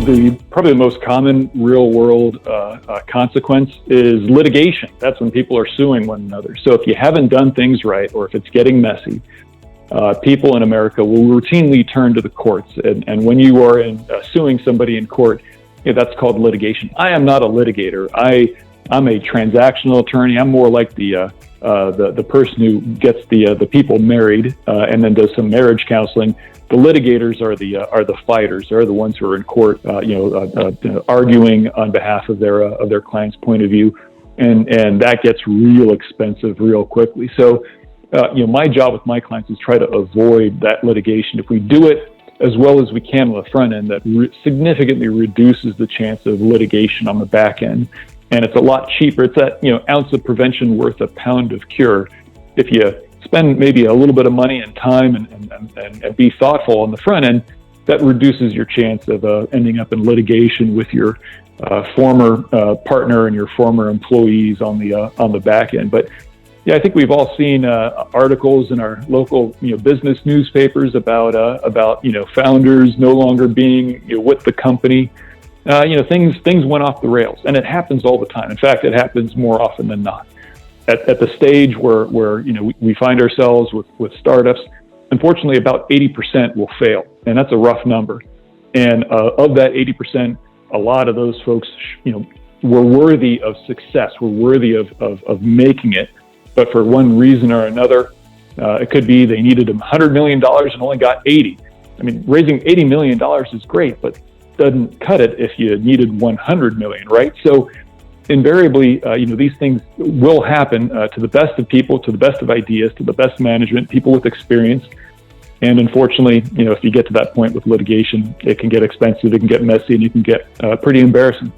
Probably the most common real world consequence is litigation. That's when people are suing one another. So if you haven't done things right, or if it's getting messy, people in America will routinely turn to the courts. And when you are suing somebody in court, that's called litigation. I am not a litigator. I'm a transactional attorney. I'm more like the person who gets the people married and then does some marriage counseling. The litigators are the fighters. They're the ones who are in court, arguing on behalf of their client's point of view, and that gets real expensive real quickly. So, my job with my clients is try to avoid that litigation. If we do it as well as we can on the front end, that significantly reduces the chance of litigation on the back end, and it's a lot cheaper. It's that ounce of prevention worth a pound of cure. If you spend maybe a little bit of money and time and be thoughtful on the front end, that reduces your chance of ending up in litigation with your former partner and your former employees on the back end. But yeah, I think we've all seen articles in our local business newspapers about founders no longer being with the company. Things went off the rails, and it happens all the time. In fact, it happens more often than not. At the stage where we find ourselves with startups, unfortunately, about 80% will fail, and that's a rough number. And of that 80%, a lot of those folks, were worthy of success, were worthy of making it, but for one reason or another, it could be they needed $100 million and only got 80. I mean, raising $80 million is great, but doesn't cut it if you needed 100 million, right? So invariably, these things will happen to the best of people, to the best of ideas, to the best management, people with experience. And unfortunately, if you get to that point with litigation, it can get expensive, it can get messy, and it can get pretty embarrassing.